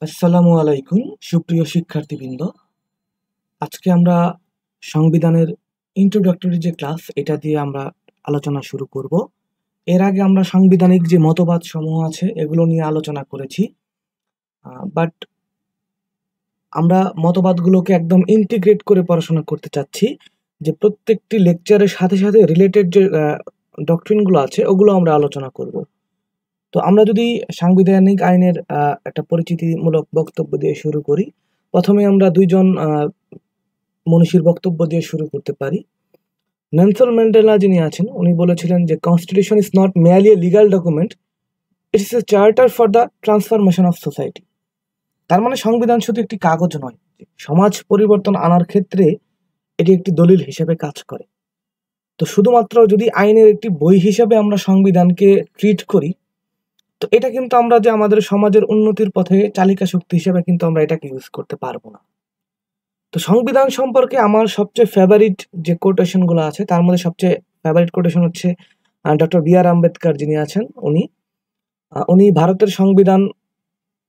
আসসালামু আলাইকুম সুপ্রিয় শিক্ষার্থীবৃন্দ। আজকে আমরা সংবিধানের ইন্ট্রোডাক্টরি যে ক্লাস এটা দিয়ে আমরা আলোচনা শুরু করব। এর আগে আমরা সাংবিধানিক যে মতবাদ সমূহ আছে এগুলো নিয়ে আলোচনা করেছি, বাট আমরা মতবাদগুলোকে একদম ইন্টিগ্রেট করে পড়াশোনা করতে চাচ্ছি, যে প্রত্যেকটি লেকচারের সাথে সাথে রিলেটেড যে ডক্ট্রিনগুলো আছে ওগুলো আমরা আলোচনা করব। তো আমরা যদি সাংবিধানিক আইনের একটা পরিচিতিমূলক বক্তব্য দিয়ে শুরু করি। প্রথমে আমরা দুইজন মনীষীর বক্তব্য দিয়ে শুরু করতে পারি। নেলসন ম্যান্ডেলা যিনি আছেন উনি বলেছিলেন যে constitution is not merely a legal document, it is a charter for the transformation of society. তার মানে সংবিধান শুধু একটি কাগজ নয়, সমাজ পরিবর্তন আনার ক্ষেত্রে এটি একটি দলিল হিসেবে কাজ করে। তো শুধুমাত্র যদি আইনের একটি বই হিসেবে আমরা সংবিধানকে ট্রিট করি, তো এটা কিন্তু আমরা যে আমাদের সমাজের উন্নতির পথে চালিকা শক্তি হিসেবে কিন্তু আমরা এটাকে ইউজ করতে পারবো না। তো সংবিধান সম্পর্কে আমার সবচেয়ে ফেভারিট যে কোটেশনগুলো আছে তার মধ্যে সবচেয়ে ফেভারিট কোটেশন হচ্ছে ডক্টর বি.আর. আম্বেদকর যিনি আছেন উনি ভারতের সংবিধান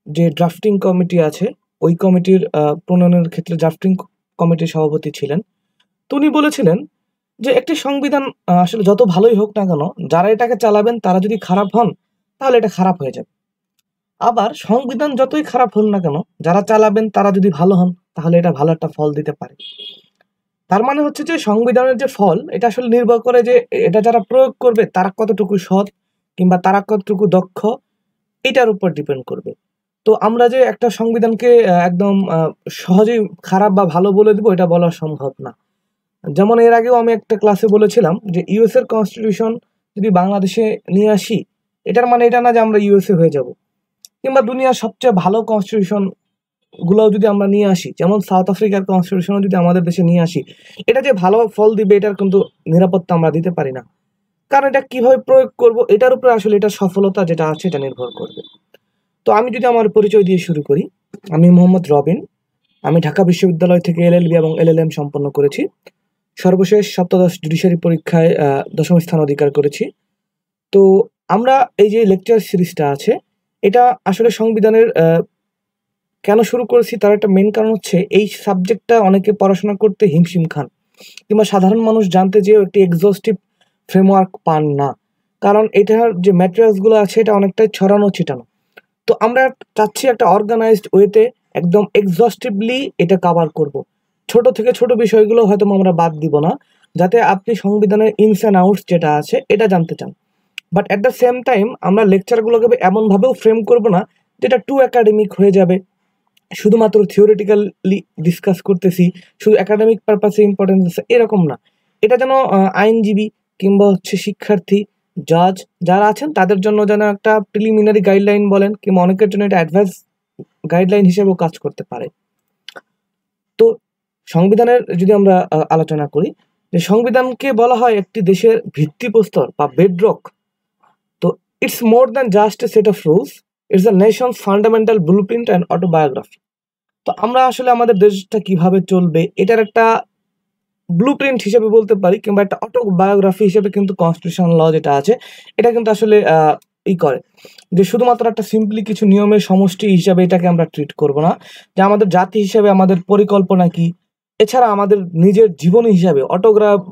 যে ড্রাফটিং কমিটি আছে ওই কমিটির প্রণয়নের ক্ষেত্রে ড্রাফটিং কমিটির সভাপতি ছিলেন। তো উনি বলেছিলেন যে একটি সংবিধান আসলে যত ভালোই হোক না কেন, যারা এটাকে চালাবেন তারা যদি খারাপ হন তাহলে এটা খারাপ হয়ে যাবে। আবার সংবিধান যতই খারাপ হন না কেন, যারা চালাবেন তারা যদি ভালো হন তাহলে এটা ভালো একটা ফল দিতে পারে। তার মানে হচ্ছে যে সংবিধানের যে ফল এটা আসলে নির্ভর করে যে এটা যারা প্রয়োগ করবে তারা কতটুকু সৎ কিংবা তারা কতটুকু দক্ষ, এটার উপর ডিপেন্ড করবে। তো আমরা যে একটা সংবিধানকে একদম সহজেই খারাপ বা ভালো বলে দিব এটা বলা সম্ভব না। যেমন এর আগেও আমি একটা ক্লাসে বলেছিলাম যে ইউএস এর কনস্টিটিউশন যদি বাংলাদেশে নিয়ে আসি, এটার মানে এটা না যে আমরা ইউএসএ হয়ে যাব। কিংবা দুনিয়ার সবচেয়ে ভালো কনস্টিটিউশন গুলোও যদি আমরা নিয়ে আসি, যেমন সাউথ আফ্রিকার কনস্টিটিউশনও যদি আমাদের দেশে নিয়ে আসি, এটা যে ভালো ফল দিবে এটার কিন্তু নিরাপত্তা আমরা দিতে পারি না। কারণ এটা কিভাবে প্রয়োগ করব এটার উপরে আসলে এটার সফলতা যেটা আছে এটা নির্ভর করবে। তো আমি যদি আমার পরিচয় দিয়ে শুরু করি, আমি মোহাম্মদ রবিন। আমি ঢাকা বিশ্ববিদ্যালয় থেকে এলএলবি এবং এলএলএম সম্পন্ন করেছি। সর্বশেষ সপ্তদশ জুডিশিয়ারি পরীক্ষায় দশম স্থান অধিকার করেছি। তো আমরা এই যে লেকচার সিরিজটা আছে এটা আসলে সংবিধানের কেন শুরু করেছি তার একটা মেন কারণ হচ্ছে এই সাবজেক্টটা অনেকে পড়াশোনা করতে হিমশিম খান, কিংবা সাধারণ মানুষ জানতে যেও একটি এক্সস্টিভ ফ্রেমওয়ার্ক পান না, কারণ এটার যে ম্যাটেরিয়ালসগুলো আছে এটা অনেকটাই ছড়ানো ছিটানো। তো আমরা চাচ্ছি একটা অর্গানাইজড ওয়েতে একদম এক্সস্টিভলি এটা কভার করব। ছোট থেকে ছোট বিষয়গুলো হয়তো আমরা বাদ দিব না, যাতে আপনি সংবিধানের ইনস অ্যান্ড আউটস যেটা আছে এটা জানতে চান। But at the same time আমরা লেকচারগুলোকে এমনভাবেও ফ্রেম করব না যেটা টু একাডেমিক হয়ে যাবে, শুধুমাত্র থিওরিটিক্যালি ডিসকাস করতেছি, শুধু একাডেমিক পারপাসে ইম্পর্টেন্স আছে এরকম না। এটা যেন আইনজীবী কিংবা হচ্ছে শিক্ষার্থী, জাজ যারা আছেন তাদের জন্য যেন একটা প্রিলিমিনারি গাইডলাইন বলেন, কিংবা অনেকের জন্য এটা অ্যাডভান্স গাইডলাইন হিসেবেও কাজ করতে পারে। তো সংবিধানের যদি আমরা আলোচনা করি, যে সংবিধানকে বলা হয় একটি দেশের ভিত্তিপ্রস্তর বা বেডরক। তো it's more than just a set of rules, it's the Nations fundamental blueprint and autobiography. তো আমরা আসলে আমাদের দেশটা কিভাবে চলবে এটার একটা ব্লুপ্রিন্ট হিসেবে বলতে পারি, কিংবা একটা অটোবায়োগ্রাফি হিসেবে কিন্তু কনস্টিটিউশন ল যেটা আছে এটা কিন্তু আসলে করে যে শুধুমাত্র একটা সিম্পলি কিছু নিয়মের সমষ্টি হিসাবে এটাকে আমরা ট্রিট করব না, যে আমাদের জাতি হিসাবে আমাদের পরিকল্পনা কি, এছাড়া আমাদের নিজের জীবনী হিসাবে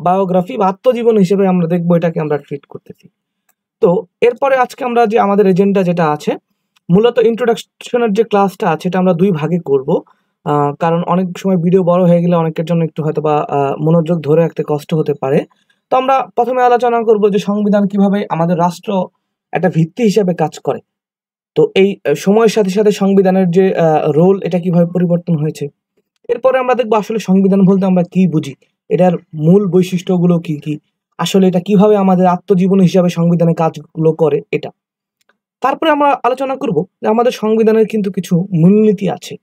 বায়োগ্রাফি বা আত্মজীবনী হিসেবে আমরা দেখবো এটাকে আমরা ট্রিট করতেছি। তো এরপরে আজকে আমরা যে আমাদের এজেন্ডা যেটা আছে, মূলত ইন্ট্রোডাকশনের যে ক্লাসটা আছে এটা আমরা দুই ভাগে করব, কারণ অনেক সময় ভিডিও বড় হয়ে গেলে অনেকের জন্য একটু হয়তো বা মনোযোগ ধরে রাখতে কষ্ট হতে পারে। তো আমরা প্রথমে আলোচনা করব যে সংবিধান কিভাবে আমাদের রাষ্ট্র একটা ভিত্তি হিসেবে কাজ করে। তো এই সময়ের সাথে সাথে সংবিধানের যে রোল এটা কিভাবে পরিবর্তন হয়েছে। এরপরে আমরা দেখবো আসলে সংবিধান বলতে আমরা কি বুঝি, এটার মূল বৈশিষ্ট্যগুলো কি কি, আসলে এটা কিভাবে আমাদের আত্মজীবনী হিসাবে সংবিধানের কাজগুলো করে এটা। তারপরে আমরা আলোচনা করব যে আমাদের সংবিধানের কিন্তু কিছু মূলনীতি আছে,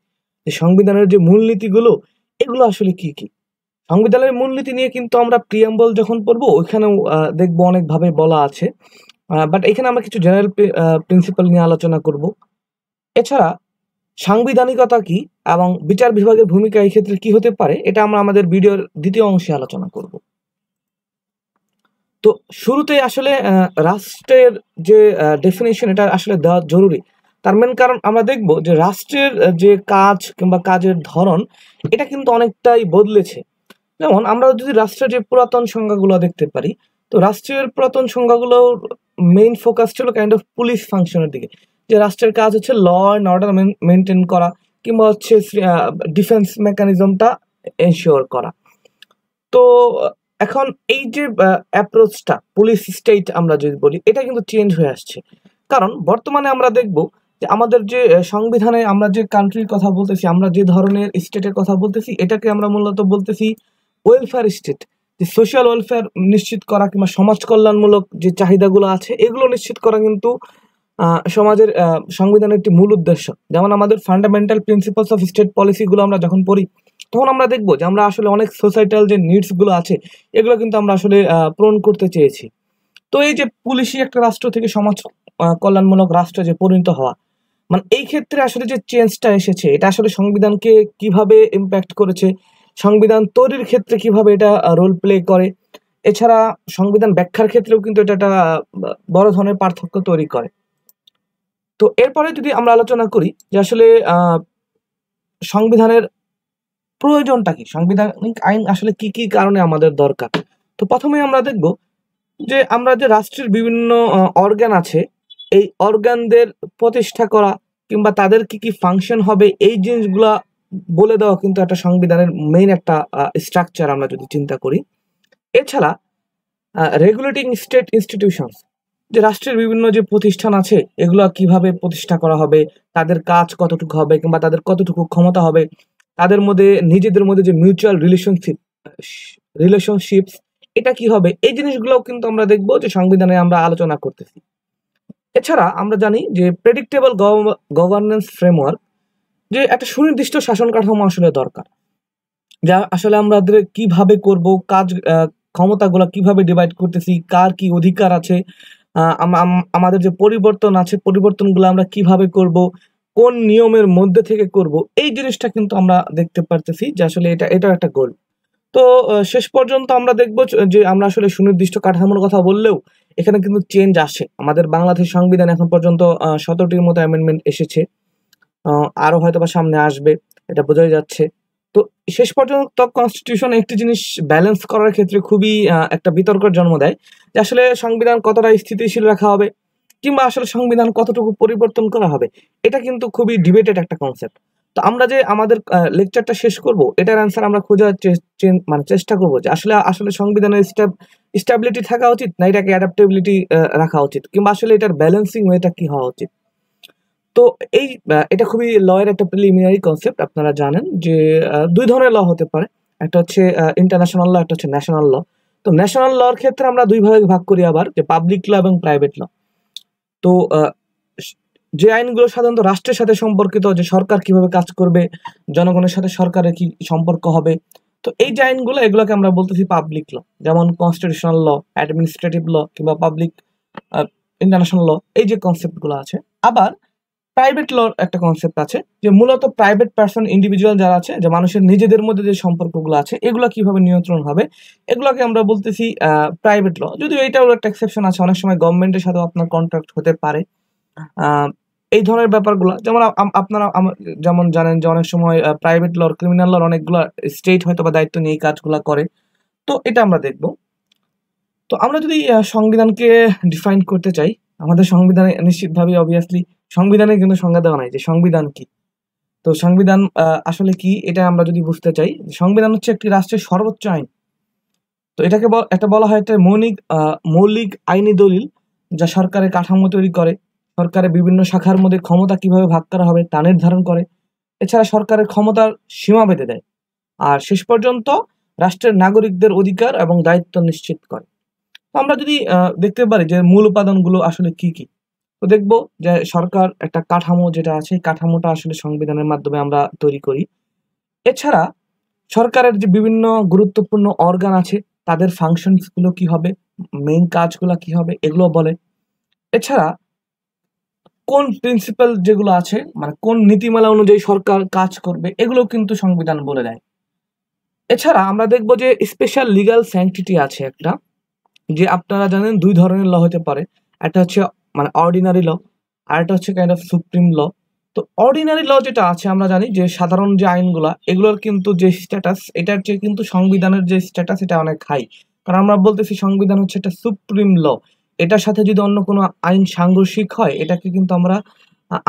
যে সংবিধানের যে মূলনীতিগুলো এগুলো আসলে কি কি। সংবিধানের মূলনীতি নিয়ে কিন্তু আমরা প্রিয়াম্বল যখন পড়বো ওইখানেও দেখবো অনেকভাবে বলা আছে, বাট এখানে আমরা কিছু জেনারেল প্রিন্সিপাল নিয়ে আলোচনা করব। এছাড়া সাংবিধানিকতা কি এবং বিচার বিভাগের ভূমিকা এই ক্ষেত্রে কি হতে পারে এটা আমরা আমাদের ভিডিওর দ্বিতীয় অংশে আলোচনা করব। তো শুরুতে আসলে রাষ্ট্রের যে ডেফিনেশন এটা আসলে দেওয়া জরুরি, তার মেন কারণ আমরা দেখব যে রাষ্ট্রের যে কাজ কিংবা কাজের ধরন এটা কিন্তু অনেকটাই বদলেছে। যেমন আমরা যদি রাষ্ট্রের যে পুরাতন সংজ্ঞাগুলো দেখতে পারি, তো রাষ্ট্রের পুরাতন সংজ্ঞাগুলোর মেইন ফোকাস ছিল কাইন্ড অফ পুলিশ ফাংশনের দিকে, যে রাষ্ট্রের কাজ হচ্ছে ল অ্যান্ড অর্ডার মেনটেন করা কিংবা হচ্ছে ডিফেন্স মেকানিজমটা এনশিওর করা। তো এখন এই যে অ্যাপ্রোচটা পুলিশ স্টেট আমরা যদি বলি, এটা কিন্তু চেঞ্জ হয়ে আসছে। কারণ বর্তমানে আমরা দেখব যে আমাদের যে সংবিধানে আমরা যে কান্ট্রির কথা বলতেছি, আমরা যে ধরনের স্টেটের কথা বলতেছি, এটাকে আমরা মূলত বলতেছি ওয়েলফেয়ার স্টেট। যে সোশ্যাল ওয়েলফেয়ার নিশ্চিত করা কিংবা সমাজ কল্যাণমূলক যে চাহিদাগুলো আছে এগুলো নিশ্চিত করা কিন্তু সমাজের সংবিধানের একটি মূল উদ্দেশ্য। যেমন আমাদের ফান্ডামেন্টাল প্রিন্সিপালস অফ স্টেট পলিসিগুলো আমরা যখন পড়ি, তখন আমরা দেখবো যে আমরা আসলে অনেক সোসাইটাল যে নিডস গুলো আছে এগুলো কিন্তু আমরা আসলে পূরণ করতে চেয়েছি। তো এই যে পুলিশি একটা রাষ্ট্র থেকে সমাজ কল্যাণমূলক রাষ্ট্রে যে পরিণত হওয়া, মানে এই ক্ষেত্রে আসলে যে চেঞ্জটা এসেছে এটা আসলে সংবিধানকে কিভাবে ইম্প্যাক্ট করেছে, সংবিধান তৈরির ক্ষেত্রে কিভাবে এটা রোল প্লে করে, এছাড়া সংবিধান ব্যাখ্যার ক্ষেত্রেও কিন্তু এটা একটা বড় ধরনের পার্থক্য তৈরি করে। তো এরপরে যদি আমরা আলোচনা করি যে আসলে সংবিধানের প্রয়োজনটা কি, সাংবিধানিক আইন আসলে কি কি কারণে আমাদের দরকার। তো প্রথমে আমরা দেখব যে আমরা যে রাষ্ট্রের বিভিন্ন অর্গান আছে, এই অর্গানদের প্রতিষ্ঠা করা কিংবা তাদের কি কি ফাংশন হবে এই জিনিসগুলা বলে দেওয়া কিন্তু একটা সংবিধানের মেইন একটা স্ট্রাকচার আমরা যদি চিন্তা করি। এছাড়া রেগুলেটিং স্টেট ইনস্টিটিউশনস, যে রাষ্ট্রের বিভিন্ন যে প্রতিষ্ঠান আছে এগুলো কিভাবে প্রতিষ্ঠা করা হবে, তাদের কাজ কতটুকু হবে কিংবা তাদের কতটুকু ক্ষমতা হবে, তাদের মধ্যে নিজেদের মধ্যে যে মিউচুয়াল রিলেশনশিপস এটা কি হবে, এই জিনিসগুলোও কিন্তু আমরা দেখবো যে সংবিধানে আমরা আলোচনা করতেছি। এছাড়া আমরা জানি যে প্রেডিক্টেবল গভর্নেন্স ফ্রেমওয়ার্ক, যে একটা সুনির্দিষ্ট শাসন কাঠামো আসলে দরকার, যা আসলে আমাদের কিভাবে করব কাজ, ক্ষমতাগুলো কিভাবে ডিভাইড করতেছি, কার কি অধিকার আছে, আমাদের যে পরিবর্তন আছে পরিবর্তনগুলো আমরা কিভাবে করব, কোন নিয়মের মধ্যে থেকে করব, এই জিনিসটা কিন্তু আমরা দেখতে পারতেছি যে আসলে এটা একটা গোল। তো শেষ পর্যন্ত আমরা দেখব যে আমরা আসলে সুনির্দিষ্ট কাঠামোর কথা বললেও এখানে কিন্তু চেঞ্জ আসে। আমাদের বাংলাদেশ সংবিধান এখন পর্যন্ত 17টির মতো অ্যামেন্ডমেন্ট এসেছে, আরো হয়তো বা সামনে আসবে, এটা বোঝাই যাচ্ছে। তো শেষ পর্যন্ত কনস্টিটিউশন একটি জিনিস ব্যালেন্স করার ক্ষেত্রে খুবই একটা বিতর্কের জন্ম দেয়, যে আসলে সংবিধান কতটা স্থিতিশীল রাখা হবে কিংবা আসলে সংবিধান কতটুকু পরিবর্তন করা হবে, এটা কিন্তু খুবই ডিবেটেড একটা কনসেপ্ট। তো আমরা যে আমাদের লেকচারটা শেষ করব, এটার অ্যান্সার আমরা খোঁজার মানে চেষ্টা করব যে আসলে আসলে সংবিধানের স্টেবিলিটি থাকা উচিত না এটাকে অ্যাডাপ্টেবিলিটি রাখা উচিত, কিংবা আসলে এটার ব্যালেন্সিং ওয়েটা কি হওয়া উচিত। তো এই এটা খুবই লয়ের একটা প্রিলিমিনারি কনসেপ্ট। আপনারা জানেন যে দুই ধরনের ল হতে পারে, একটা হচ্ছে ইন্টারন্যাশনাল ল, একটা হচ্ছে ন্যাশনাল ল। তো ন্যাশনাল লর ক্ষেত্রে আমরা দুই ভাগে ভাগ করি আবার, যে পাবলিক ল এবং প্রাইভেট ল। তো যে আইনগুলো সাধারণত রাষ্ট্রের সাথে সম্পর্কিত, যে সরকার কিভাবে কাজ করবে, জনগণের সাথে সরকারের কি সম্পর্ক হবে, তো এই যে আইনগুলো এগুলোকে আমরা বলতেছি পাবলিক ল, যেমন কনস্টিটিউশনাল ল, অ্যাডমিনিস্ট্রেটিভ ল কিংবা পাবলিক ইন্টারন্যাশনাল ল, এই যে কনসেপ্টগুলো আছে। আবার প্রাইভেট লর একটা কনসেপ্ট আছে, যে মূলত প্রাইভেট পার্সন ইন্ডিভিজুয়াল যারা আছে, যে মানুষের নিজেদের মধ্যে যে সম্পর্কগুলো আছে এগুলো কিভাবে নিয়ন্ত্রণ হবে, এগুলোকে আমরা বলতেছি প্রাইভেট ল। যদিও এটাও একটা এক্সেপশন আছে, অনেক সময় গভর্নমেন্টের সাথে আপনার কন্ট্রাক্ট হতে পারে এই ধরনের ব্যাপারগুলো। যেমন আপনারা যেমন জানেন যে অনেক সময় প্রাইভেট লর, ক্রিমিনাল লর অনেকগুলো স্টেট হয়তো বা দায়িত্ব নিয়ে এই কাজগুলো করে। তো এটা আমরা দেখব। তো আমরা যদি সংবিধানকে ডিফাইন করতে চাই, আমাদের সংবিধানে নিশ্চিতভাবে অবভিয়াসলি সংবিধানে কিন্তু সংজ্ঞা দেওয়া নাই যে সংবিধান কি। তো সংবিধান আসলে কি এটা আমরা যদি বুঝতে চাই, সংবিধান হচ্ছে একটি রাষ্ট্রের সর্বোচ্চ আইন। তো এটাকে একটা বলা হয় একটা মৌলিক আইনি দলিল, যা সরকারের কাঠামো তৈরি করে, সরকারের বিভিন্ন শাখার মধ্যে ক্ষমতা কিভাবে ভাগ করা হবে তা নির্ধারণ করে, এছাড়া সরকারের ক্ষমতার সীমা বেঁধে দেয়, আর শেষ পর্যন্ত রাষ্ট্রের নাগরিকদের অধিকার এবং দায়িত্ব নিশ্চিত করে। তো আমরা যদি দেখতে পারি যে মূল উপাদানগুলো আসলে কি কি, তো দেখবো যে সরকার একটা কাঠামো যেটা আছে, কাঠামোটা আসলে সংবিধানের মাধ্যমে আমরা তৈরি করি। এছাড়া সরকারের যে বিভিন্ন গুরুত্বপূর্ণ অর্গান আছে তাদের ফাংশনস গুলো কি হবে, মেইন কাজগুলো কি হবে, এগুলো বলে। এছাড়া কোন প্রিন্সিপাল যেগুলো আছে, মানে কোন নীতিমালা অনুযায়ী সরকার কাজ করবে, এগুলো কিন্তু সংবিধান বলে দেয়। এছাড়া আমরা দেখবো যে স্পেশাল লিগাল স্যাংটিটি আছে একটা, যে আপনারা জানেন দুই ধরনের ল হতে পারে, একটা হচ্ছে মানে অর্ডিনারি ল, আর একটা হচ্ছে কাইন্ড অফ সুপ্রিম ল। তো অর্ডিনারি ল যেটা আছে আমরা জানি যে সাধারণ যে আইনগুলা এগুলোর কিন্তু যে স্ট্যাটাস এটার চেয়ে কিন্তু সংবিধানের যে স্ট্যাটাস এটা অনেক হাই, কারণ আমরা বলতেছি সংবিধান হচ্ছে একটা সুপ্রিম ল। এটার সাথে যদি অন্য কোনো আইন সাংঘর্ষিক হয় এটাকে কিন্তু আমরা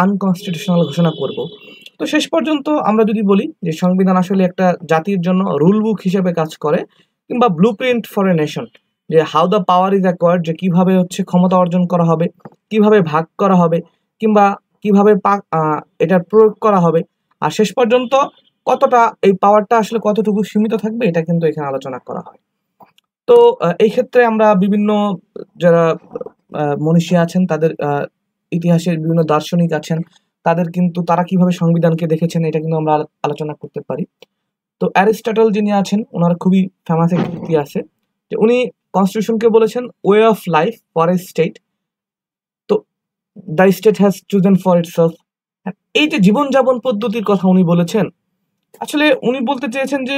আনকনস্টিটিউশনাল ঘোষণা করব। তো শেষ পর্যন্ত আমরা যদি বলি যে সংবিধান আসলে একটা জাতির জন্য রুল বুক হিসেবে কাজ করে, কিংবা blueprint for a nation, যে how the power is acquired, যে কিভাবে হচ্ছে ক্ষমতা অর্জন করা হবে, কিভাবে ভাগ করা হবে, কিংবা কিভাবে এটার প্রয়োগ করা হবে, আর শেষ পর্যন্ত কতটা এই পাওয়ারটা আসলে কতটুকু সীমিত থাকবে এটা কিন্তু এখানে আলোচনা করা হয়। তো এই ক্ষেত্রে আমরা বিভিন্ন যারা মনীষী আছেন তাদের ইতিহাসের বিভিন্ন দার্শনিক আছেন তাদের কিন্তু তারা কিভাবে সংবিধানকে দেখেছেন এটা কিন্তু আমরা আলোচনা করতে পারি। তো অ্যারিস্টটল যিনি আছেন ওনার খুবই ফেমাস একটি উক্তি আছে যে উনি কনস্টিটিউশনকে বলেছেন way of life for a state, তো the state has chosen for itself. এই যে জীবনযাপন পদ্ধতির কথা উনি বলেছেন, আসলে উনি বলতে চেয়েছেন যে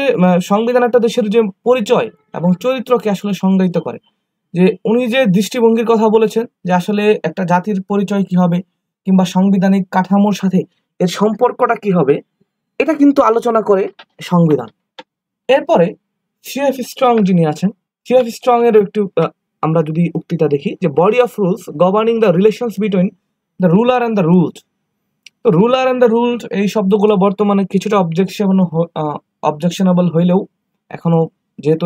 সংবিধান একটা দেশের যে পরিচয় এবং চরিত্রকে আসলে সংজ্ঞায়িত করে। যে উনি যে দৃষ্টিভঙ্গির কথা বলেছেন যে আসলে একটা জাতির পরিচয় কি হবে কিংবা সাংবিধানিক কাঠামোর সাথে এর সম্পর্কটা কি হবে এটা কিন্তু আলোচনা করে সংবিধান। এরপরে সিএফ স্ট্রং যিনি আছেন, সিএফ স্ট্রং এর একটু আমরা যদি উক্তিটা দেখি যে body of rules governing the relations between the ruler and the ruled. তো রুলার অ্যান্ড দ্য রুলড এই শব্দগুলো বর্তমানে কিছুটা অবজেকশনেবল হইলেও এখনো যেহেতু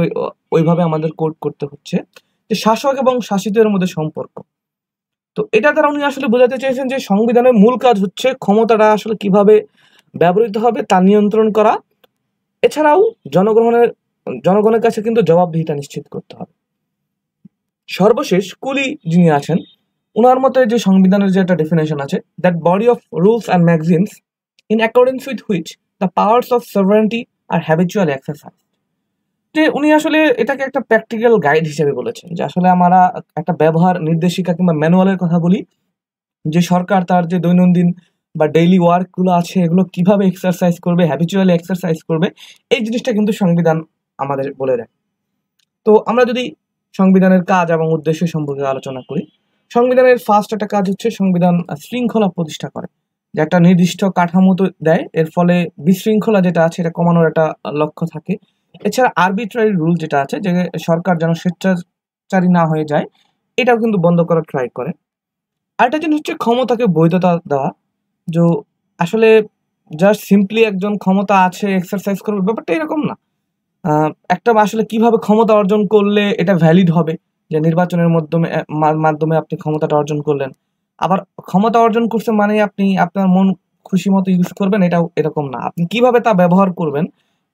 ওইভাবে আমাদের কোড করতে হচ্ছে যে শাসক এবং শাসিতের মধ্যে সম্পর্ক। তো এটা দ্বারা উনি আসলে বোঝাতে চেয়েছেন যে সংবিধানের মূল কাজ হচ্ছে ক্ষমতাটা আসলে কিভাবে ব্যবহৃত হবে তা নিয়ন্ত্রণ করা, এছাড়াও জনগণের কাছে কিন্তু জবাবদিহিতা নিশ্চিত করতে হবে। সর্বশেষ কুলি যিনি আছেন ওনার মতে যে সংবিধানের যে একটা ডেফিনেশন আছে, that body of rules and magazines in accordance with which the powers of sovereignty are habitual exercise. যে উনি আসলে এটাকে একটা প্র্যাকটিক্যাল গাইড হিসেবে বলেছেন যে আসলে আমরা একটা ব্যবহার নির্দেশিকা কিংবা ম্যানুয়ালের কথা বলি, যে সরকার তার যে দৈনন্দিন বা ডেইলি ওয়ার্কগুলো আছে এগুলো কিভাবে এক্সারসাইজ করবে, হ্যাবিচুয়ালি এক্সারসাইজ করবে, এই জিনিসটা কিন্তু সংবিধান আমাদের বলে দেয়। তো আমরা যদি সংবিধানের কাজ এবং উদ্দেশ্য সম্পর্কে আলোচনা করি, সংবিধানের ফার্স্ট একটা কাজ হচ্ছে সংবিধান শৃঙ্খলা প্রতিষ্ঠা করে, যে একটা নির্দিষ্ট কাঠামো তো দেয়, এর ফলে বিশৃঙ্খলা যেটা আছে এটা কমানোর একটা লক্ষ্য থাকে। এছাড়া আরবিট্রারি রুল যেটা আছে যে সরকার যেন স্বেচ্ছাচারী না হয়ে যায় এটাও কিন্তু বন্ধ করার ট্রাই করে। আরেকটা জিনিস হচ্ছে ক্ষমতাকে বৈধতা দেওয়া, যে আসলে জাস্ট সিম্পলি একজন ক্ষমতা আছে এক্সারসাইজ করবে ব্যাপারটা এরকম না। একটা আসলে কিভাবে ক্ষমতা অর্জন করলে এটা ভ্যালিড হবে, যে নির্বাচনের মাধ্যমে আপনি ক্ষমতাটা অর্জন করলেন, আবার ক্ষমতা অর্জন করছে মানে আপনি আপনার মন খুশি মতো ইউজ করবেন এটাও এরকম না, আপনি কিভাবে তা ব্যবহার করবেন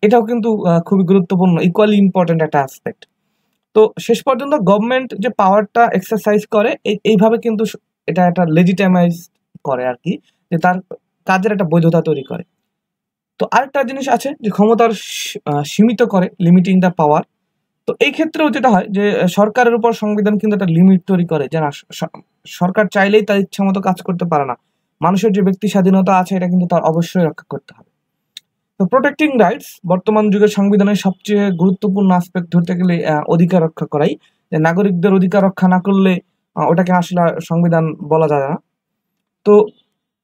এটাও কিন্তু খুবই গুরুত্বপূর্ণ, ইকুয়ালি ইম্পর্টেন্ট একটা অ্যাসপেক্ট। তো শেষ পর্যন্ত গভর্নমেন্ট যে পাওয়ারটা এক্সারসাইজ করে এইভাবে কিন্তু এটা একটা লেজিটামাইজ করে আর কি, যে তার কাজের একটা বৈধতা তৈরি করে। তো আরেকটা জিনিস আছে যে ক্ষমতার সীমিত করে, লিমিটিং দ্য পাওয়ার। তো এই ক্ষেত্রেও যেটা হয় যে সরকারের উপর সংবিধান কিন্তু একটা লিমিট তৈরি করে, যে না সরকার চাইলেই তার ইচ্ছা মতো কাজ করতে পারে না, মানুষের যে ব্যক্তি স্বাধীনতা আছে এটা কিন্তু তার অবশ্যই রক্ষা করতে হবে। তো প্রোটেক্টিং রাইটস বর্তমান যুগের সংবিধানের সবচেয়ে গুরুত্বপূর্ণ আসপেক্ট ধরতে গেলে অধিকার রক্ষা করাই, যে নাগরিকদের অধিকার রক্ষা না করলে ওটাকে আসলে সংবিধান বলা যায় না। তো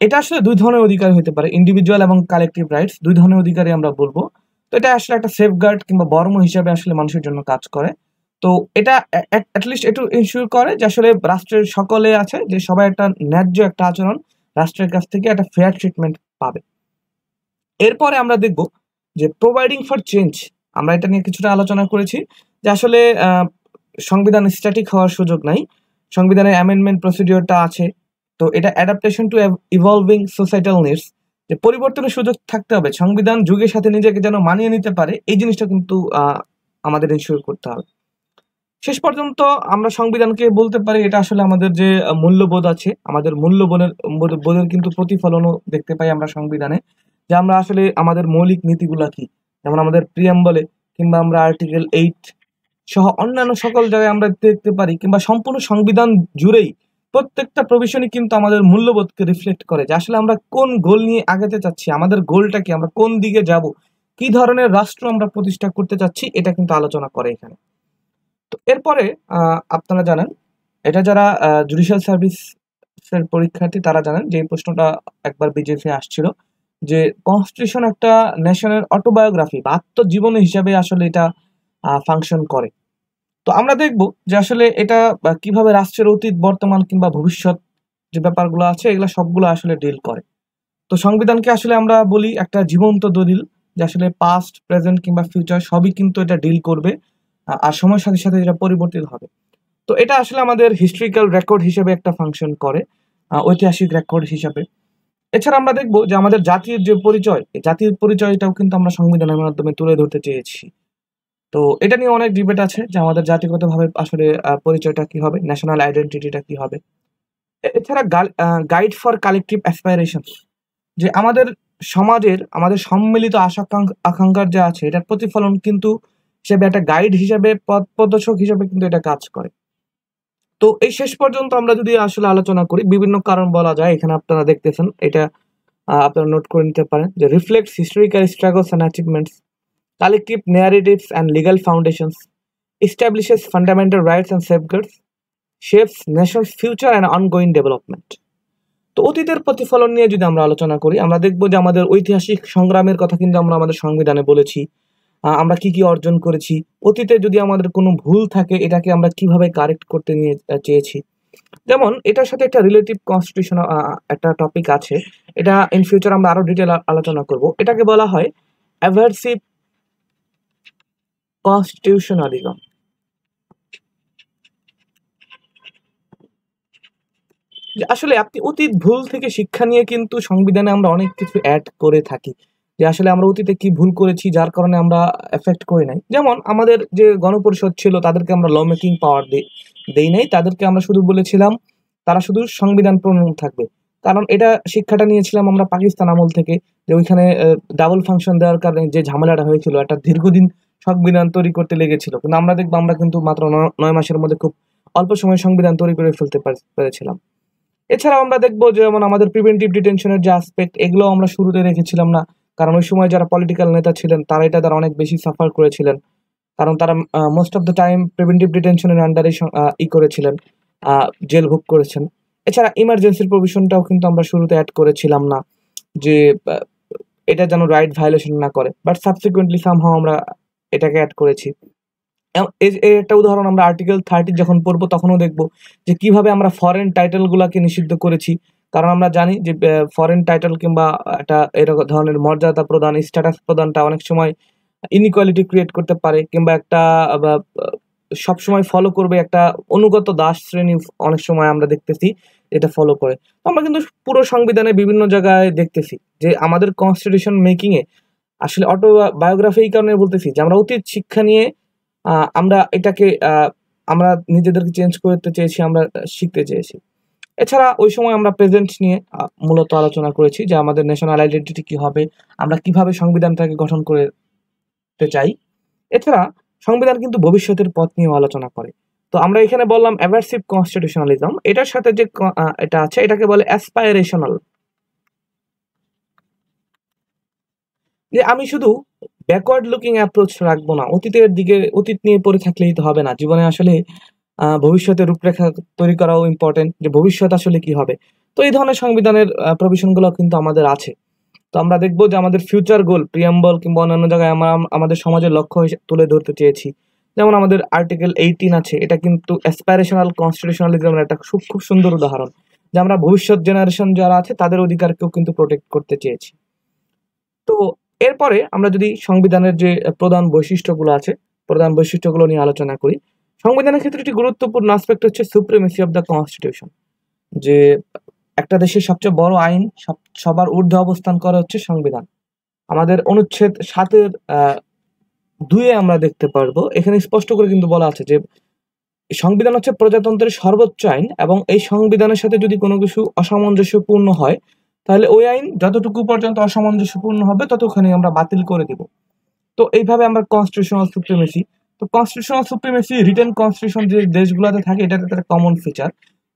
এটা আসলে দুই ধরনের অধিকার হতে পারে, ইন্ডিভিজুয়াল এবং কালেকটিভ রাইটস, দুই ধরনের অধিকারই আমরা বলবো। তো এটা আসলে একটা সেফগার্ড কিংবা বর্ম হিসাবে আসলে মানুষের জন্য কাজ করে। তো এটা অ্যাটলিস্ট একটু ইনশিওর করে যে আসলে রাষ্ট্রের সকলে আছে যে সবাই একটা ন্যায্য একটা আচরণ রাষ্ট্রের কাছ থেকে একটা ফেয়ার ট্রিটমেন্ট পাবে। এরপরে আমরা দেখব যে প্রোভাইডিং ফর চেঞ্জ, আমরা এটা নিয়ে কিছুটা আলোচনা করেছি যে আসলে সংবিধান স্ট্যাটিক হওয়ার সুযোগ নাই, সংবিধানের অ্যামেন্ডমেন্ট প্রসিডিওরটা আছে। তো এটা adaptation to evolving societal needs, যে পরিবর্তনের সুযোগ থাকতে হবে, সংবিধান যুগের সাথে নিজেকে যেন মানিয়ে নিতে পারে এই জিনিসটা কিন্তু আমাদের ইনশিওর করতে হবে। শেষ পর্যন্ত আমরা সংবিধানকে বলতে পারি এটা আসলে আমাদের যে মূল্যবোধ আছে, আমাদের বোধের কিন্তু প্রতিফলনও দেখতে পাই আমরা সংবিধানে, যে আমরা আসলে আমাদের মৌলিক নীতিগুলা কি, যেমন আমাদের প্রিয়াম্বলে কিংবা আমরা আর্টিকেল 8 সহ অন্যান্য সকল জায়গায় আমরা দেখতে পারি, কিংবা সম্পূর্ণ সংবিধান জুড়েই প্রত্যেকটা প্রভিশনই কিন্তু আমাদের মূল্যবোধকে রিফ্লেক্ট করে, যে আসলে আমরা কোন গোল নিয়ে আগাতে চাচ্ছি, আমাদের গোলটা কি, আমরা কোন দিকে যাব, কি ধরনের রাষ্ট্র আমরা প্রতিষ্ঠা করতে চাচ্ছি এটা কিন্তু আলোচনা করে এখানে। তো এরপরে আপনারা জানেন এটা যারা জুডিশিয়াল সার্ভিস এর পরীক্ষার্থী তারা জানেন যে এই প্রশ্নটা একবার বিজেপি আসছিল, যে কনস্টিটিউশন একটা নেশনের অটোবায়োগ্রাফি বা আত্মজীবনী হিসাবে আসলে এটা ফাংশন করে। তো আমরা দেখব যে আসলে এটা কিভাবে রাষ্ট্রের অতীত, বর্তমান কিংবা ভবিষ্যৎ যে ব্যাপারগুলো আছে এগুলো সবগুলো আসলে ডিল করে। তো সংবিধানকে আসলে আমরা বলি একটা জীবন্ত দলিল, যে আসলে পাস্ট, প্রেজেন্ট কিংবা ফিউচার সবই কিন্তু এটা ডিল করবে, আর সময়ের সাথে সাথে এটা পরিবর্তিত হবে। তো এটা আসলে আমাদের হিস্ট্রিক্যাল রেকর্ড হিসেবে একটা ফাংশন করে, ঐতিহাসিক রেকর্ড হিসাবে। এছাড়া আমরা দেখব যে আমাদের জাতির যে পরিচয়, এই জাতির পরিচয়টাও কিন্তু আমরা সংবিধানের মাধ্যমে তুলে ধরতে চেয়েছি। তো এটা নিয়ে অনেক ডিবেট আছে যে আমাদের জাতিগতভাবে আসলে পরিচয়টা কি হবে, ন্যাশনাল আইডেন্টিটিটা কি হবে। এছাড়া গাইড ফর কালেকটিভ অ্যাসপাইরেশন, যে আমাদের সমাজের আমাদের সম্মিলিত আশা আকাঙ্ক্ষার যা আছে এটার প্রতিফলন কিন্তু হিসেবে একটা গাইড হিসেবে, পথ প্রদর্শক হিসেবে কিন্তু এটা কাজ করে। তো এই শেষ পর্যন্ত আমরা যদি আসলে আলোচনা করি, বিভিন্ন কারণ বলা যায়, এখানে আপনারা দেখতেছেন, এটা আপনারা নোট করে নিতে পারেন, যে reflects historical struggles and achievements, collective narratives and legal foundations, establishes fundamental rights and safeguards, shapes nation's future and ongoing development. তো অতীতের প্রতিফলন নিয়ে যদি আমরা আলোচনা করি, আমরা দেখব যে আমাদের ঐতিহাসিক সংগ্রামের কথা কিন্তু আমরা আমাদের সংবিধানে বলেছি, আমরা কি কি অর্জন করেছি, অতীতে যদি আমাদের কোনো ভুল থাকে এটাকে আমরা কিভাবে কারেক্ট করতে নিয়ে চেয়েছি। যেমন এটার সাথে একটা রিলেটিভ কনস্টিটিউশন একটা টপিক আছে, এটা ইন ফিউচার আমরা আরো ডিটেল আলোচনা করব। এটাকে বলা হয় অ্যাভার্সিভ কনস্টিটিউশনালিজম। যে আসলে আপনি অতীত ভুল থেকে শিক্ষা নিয়ে কিন্তু সংবিধানে আমরা অনেক কিছু অ্যাড করে থাকি, যে আসলে আমরা অতীতে কি ভুল করেছি যার কারণে আমরা এফেক্ট করি নাই। যেমন আমাদের যে গণপরিষদ ছিল তাদেরকে আমরা ল মেকিং পাওয়ার দেই নাই, তাদেরকে আমরা শুধু বলেছিলাম তারা শুধু সংবিধান প্রণয়ন থাকবে। কারণ এটা শিক্ষাটা নিয়েছিলাম আমরা পাকিস্তান আমল থেকে, যে ওইখানে ডাবল ফাংশন দেওয়ার কারণে যে ঝামেলাটা হয়েছিল, একটা দীর্ঘদিন সংবিধান তৈরি করতে লেগেছিল, কিন্তু আমরা দেখবো আমরা কিন্তু মাত্র 9 মাসের মধ্যে খুব অল্প সময়ে সংবিধান তৈরি করে ফেলতে পেরেছিলাম। এছাড়াও আমরা দেখবো যেমন আমাদের প্রিভেন্টিভ ডিটেনশনের যে আসপেক্ট, এগুলো আমরা শুরুতে রেখেছিলাম না, কারণ ওই সময় যারা পলিটিক্যাল নেতা ছিলেন তারা এটা দ্বারা অনেক বেশি সাফার করেছিলেন, কারণ তারা most of the time preventive ডিটেনশনের আন্ডারে করেছিলেন, জেল ভোগ করেছেন। এছাড়া ইমার্জেন্সির প্রভিশনটাও কিন্তু আমরা শুরুতে অ্যাড করেছিলাম না, যে এটা যেন রাইট ভায়োলেশন না করে, বাট সাবসিকুয়েন্টলি সামহাও আমরা এটাকে অ্যাড করেছি। এর একটা উদাহরণ আমরা আর্টিকেল 30 যখন পড়বো তখনও দেখবো যে কিভাবে আমরা ফরেন টাইটেল গুলাকে নিষিদ্ধ করেছি, কারণ আমরা জানি যে ফরেন টাইটেল কিংবা একটা এরকম ধরনের মর্যাদা প্রদান, স্ট্যাটাস প্রদানটা অনেক সময় ইনইকুয়ালিটি ক্রিয়েট করতে পারে, কিংবা একটা সবসময় ফলো করবে একটা অনুগত দাস শ্রেণী, অনেক সময় আমরা দেখতেছি এটা ফলো করে। আমরা কিন্তু পুরো সংবিধানে বিভিন্ন জায়গায় দেখতেছি যে আমাদের কনস্টিটিউশন মেকিং এ আসলে অটোবায়োগ্রাফি এই কারণে বলতেছি যে আমরা অতীত শিক্ষা নিয়ে আমরা এটাকে আমরা নিজেদেরকে চেঞ্জ করতে চেয়েছি, আমরা শিখতে চেয়েছি। এছাড়া ওই সময় আমরা প্রেজেন্ট নিয়ে মূলত আলোচনা করেছি, যে আমাদের ন্যাশনাল আইডেন্টিটি কি হবে, আমরা কিভাবে সংবিধানটাকে গঠন করতে চাই। এছাড়া সংবিধান কিন্তু ভবিষ্যতের পথ নিয়েও আলোচনা করে। তো আমরা এখানে বললাম অ্যাভার্সিভ কনস্টিটিউশনালিজম, এটার সাথে যে এটা আছে এটাকে বলে অ্যাসপাইরেশনাল, যে আমি শুধু ব্যাকওয়ার্ড লুকিং অ্যাপ্রোচ রাখবো না, অতীত নিয়ে পড়ে থাকলেই তো হবে না, জীবনে আসলে ভবিষ্যতের রূপরেখা তৈরি করাও ইম্পর্টেন্ট, যে ভবিষ্যৎ আসলে কি হবে। তো এই ধরনের সংবিধানের প্রভিশনগুলো কিন্তু আমাদের আছে। তো আমরা দেখবো যে আমাদের ফিউচার গোল, প্রিয়াম্বল কিংবা অন্যান্য জায়গায় আমরা আমাদের সমাজের লক্ষ্য তুলে ধরতে চেয়েছি। যেমন আমাদের আর্টিকেল 18 আছে, এটা কিন্তু অ্যাসপাইরেশনাল কনস্টিটিউশনালিজমের একটা খুব সুন্দর উদাহরণ, যে আমরা ভবিষ্যৎ জেনারেশন যারা আছে তাদের অধিকারকেও কিন্তু প্রোটেক্ট করতে চেয়েছি। তো এরপরে আমরা যদি সংবিধানের যে প্রধান বৈশিষ্ট্যগুলো নিয়ে আলোচনা করি, সংবিধানের ক্ষেত্রে একটি গুরুত্বপূর্ণ আসপেক্ট হচ্ছে সুপ্রিমেসি অফ দ্য কনস্টিটিউশন, যে একটা দেশের সবচেয়ে বড় আইন, সবার ঊর্ধ্বে অবস্থান করে হচ্ছে সংবিধান। আমাদের অনুচ্ছেদ 7-এর 2-এ আমরা দেখতে পারবো, এখানে স্পষ্ট করে কিন্তু বলা আছে যে সংবিধান হচ্ছে প্রজাতন্ত্রের সর্বোচ্চ আইন, এবং এই সংবিধানের সাথে যদি কোনো কিছু অসামঞ্জস্যপূর্ণ হয় তাহলে ওই আইন যতটুকু পর্যন্ত অসামঞ্জস্যপূর্ণ হবে ততক্ষণই আমরা বাতিল করে দিব। তো এইভাবে আমরা কনস্টিটিউশনাল সুপ্রিমেসি রিটেন কনস্টিটিউশন যে দেশগুলোতে থাকে এটাতে একটা কমন ফিচার।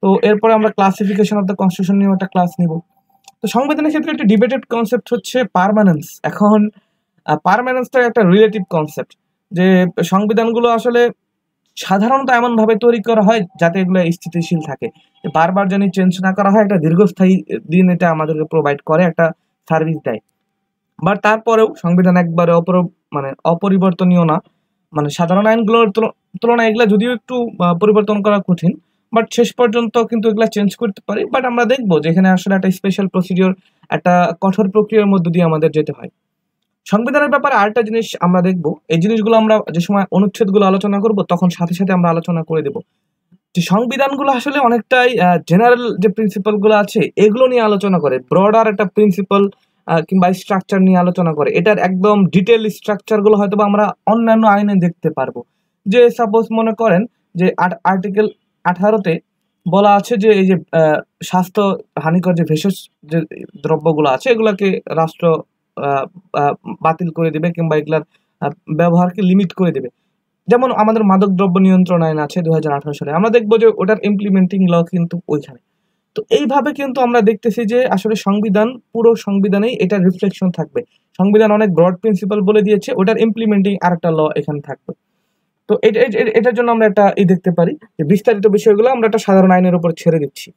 তো এরপরে আমরা ক্লাসিফিকেশন অফ দ্য কনস্টিটিউশন নিয়ে একটা ক্লাস নিব। তো সংবিধানের ক্ষেত্রে একটা ডিবেটেড কনসেপ্ট হচ্ছে পার্মানেন্স। এখন পার্মানেন্সটা একটা রিলেটিভ কনসেপ্ট, যে সংবিধানগুলো আসলে সাধারণত এমনভাবে তৈরি করা হয় যাতে এগুলো স্থিতিশীল থাকে, বারবার যেন চেঞ্জ না করা হয়, একটা দীর্ঘস্থায়ী দিন এটা আমাদেরকে প্রোভাইড করে, একটা সার্ভিস দেয়। বাট তারপরেও সংবিধান একবারে মানে অপরিবর্তনীয় না। মানে সাধারণ আইনগুলোর তুলনায় এগুলা যদিও একটু পরিবর্তন করা কঠিন, বাট শেষ পর্যন্ত কিন্তু এগুলা চেঞ্জ করতে পারি। বাট আমরা দেখবো যে এখানে আসলে একটা স্পেশাল প্রসিডিওর, একটা কঠোর প্রক্রিয়ার মধ্য দিয়ে আমাদের যেতে হয়। সংবিধানের ব্যাপারে আরেকটা জিনিস আমরা দেখবো, এই জিনিসগুলো আমরা যে সময় অনুচ্ছেদগুলো আলোচনা করব তখন সাথে সাথে আমরা আলোচনা করে দেব যে সংবিধানগুলো আসলে অনেকটাই জেনারেল যে প্রিন্সিপাল গুলো আছে এগুলো নিয়ে আলোচনা করে, ব্রডার একটা প্রিন্সিপাল কিংবা স্ট্রাকচার নিয়ে আলোচনা করে। এটার একদম ডিটেল স্ট্রাকচার গুলো হয়তো আমরা অন্যান্য আইনে দেখতে পারবো। যে সাপোজ মনে করেন যে আর্টিকেল 18-তে বলা আছে যে এই যে স্বাস্থ্য হানিকর যে ভেষজ যে দ্রব্যগুলো আছে এগুলাকে রাষ্ট্র আহ, আহ, বাতিল করে দিবে কিংবা এগুলার ব্যবহারকে লিমিট করে দিবে। যেমন আমাদের মাদক দ্রব্য নিয়ন্ত্রণ আইন আছে 2018 সালে, আমরা দেখবো যে ওটার ইমপ্লিমেন্টিং ল কিন্তু ওইখানে। তো এইভাবে কিন্তু আমরা দেখতেছি যে আসলে সংবিধান, পুরো সংবিধানেই এটার রিফ্লেকশন থাকবে। সংবিধান অনেক ব্রড প্রিন্সিপাল বলে দিয়েছে, ওটার ইমপ্লিমেন্টিং আরেকটা ল এখানে থাকবে। তো এটার জন্য আমরা একটা দেখতে পারি যে বিস্তারিত বিষয়গুলো আমরা একটা সাধারণ আইনের উপর ছেড়ে দিচ্ছি,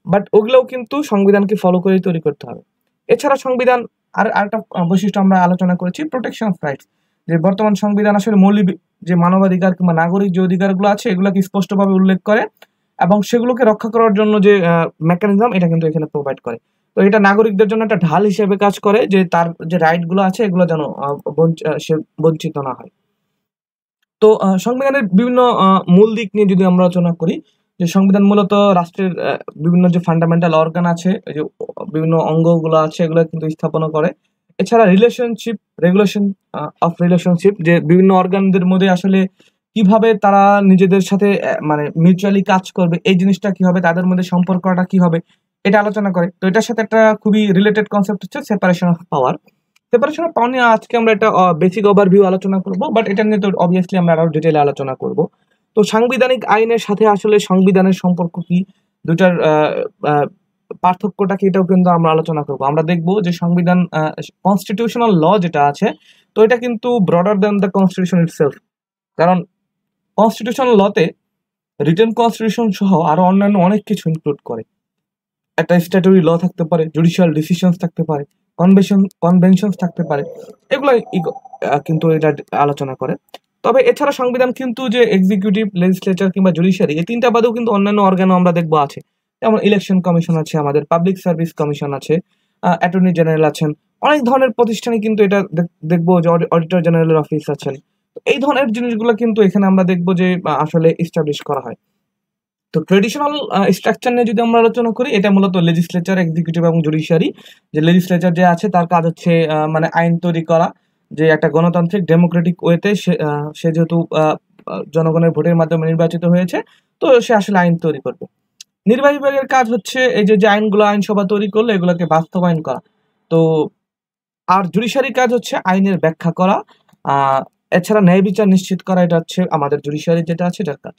বাট ওগুলোও কিন্তু সংবিধানকে ফলো করেই তৈরি করতে হবে। এছাড়া সংবিধান আরেকটা বৈশিষ্ট্য আমরা আলোচনা করেছি, প্রোটেকশন অফ রাইটস। যে বর্তমান সংবিধান আসলে মৌলিক যে মানবাধিকার কিংবা নাগরিক যে অধিকারগুলো আছে এগুলোকে স্পষ্টভাবে উল্লেখ করে এবং সেগুলোকে রক্ষা করার জন্য যে মেকানিজম এটা কিন্তু এখানে প্রোভাইড করে। তো এটা নাগরিকদের জন্য একটা ঢাল হিসেবে কাজ করে যে তার যে রাইট গুলো আছে এগুলো যেন সে বঞ্চিত না হয়। তো সংবিধানের বিভিন্ন মূল দিক নিয়ে যদি আমরা আলোচনা করি, যে সংবিধান মূলত রাষ্ট্রের বিভিন্ন যে ফান্ডামেন্টাল অর্গান আছে, এই যে বিভিন্ন অঙ্গগুলো আছে এগুলো কিন্তু স্থাপনা করে। এছাড়া রিলেশনশিপ, রেগুলেশন অফ রিলেশনশিপ, যে বিভিন্ন অর্গানদের মধ্যে আসলে কিভাবে তারা নিজেদের সাথে মানে মিউচুয়ালি কাজ করবে, এই জিনিসটা কি হবে, তাদের মধ্যে সম্পর্কটা কি হবে, এটা আলোচনা করে। তো এটার সাথে একটা খুবই রিলেটেড কনসেপ্ট হচ্ছে separation of power. Separation of power নিয়ে আজকে আমরা একটা বেসিক ওভারভিউ আলোচনা করব, বাট এটা নিয়ে তো অবভিয়াসলি আমরা আরো ডিটেইলে আলোচনা করব। তো সাংবিধানিক আইনের সাথে আসলে সংবিধানের সম্পর্ক কি, দুটার পার্থক্যটা কি, এটাও কিন্তু আমরা আলোচনা করব। আমরা দেখব যে সংবিধান, কনস্টিটিউশনাল ল যেটা আছে, তো এটা কিন্তু broader than the constitution itself. কারণ কনস্টিটিউশনাল লতে রিটেন কনস্টিটিউশন সহ আরো অন্যান্য অনেক কিছু ইনক্লুড করে। একটা স্ট্যাটুরি ল থাকতে পারে, জুডিশিয়াল ডিসিশনস থাকতে পারে, কনভেনশনস থাকতে পারে, এগুলো কিন্তু এটা আলোচনা করে। তবে এছাড়া সংবিধান কিন্তু যে এক্সিকিউটিভ, লেজিসলেচার কিংবা জুডিশিয়ারি, এই তিনটা বাদেও কিন্তু অন্যান্য অর্গানও আমরা দেখবো আছে। যেমন ইলেকশন কমিশন আছে, আমাদের পাবলিক সার্ভিস কমিশন আছে, অ্যাটর্নি জেনারেল আছেন, অনেক ধরনের প্রতিষ্ঠানে কিন্তু এটা দেখবো যে অডিটর জেনারেলের অফিস আছেন। এই ধরনের জিনিসগুলো কিন্তু এখানে আমরা দেখবো যে আসলে এস্টাবলিশ করা হয়। তো ট্রেডিশনাল স্ট্রাকচার নিয়ে যদি আমরা আলোচনা করি, এটা মূলত লেজিসলেচার, এক্সিকিউটিভ এবং জুডিশিয়ারি। যে লেজিসলেচার যে আছে তার কাজ হচ্ছে মানে আইন তৈরি করা, যে একটা গণতান্ত্রিক ডেমোক্রেটিক ওয়েতে সে যেহেতু জনগণের ভোটের মাধ্যমে নির্বাচিত হয়েছে, তো সে আসলে আইন তৈরি করবে। নির্বাহী বিভাগের কাজ হচ্ছে এই যে আইনগুলো আইনসভা তৈরি করলে এগুলোকে বাস্তবায়ন করা। তো আর জুডিশিয়ারির কাজ হচ্ছে আইনের ব্যাখ্যা করা, আহ এছাড়া ন্যায় বিচার নিশ্চিত করা, এটা হচ্ছে আমাদের জুডিশিয়ারি যেটা আছে এটার কাজ।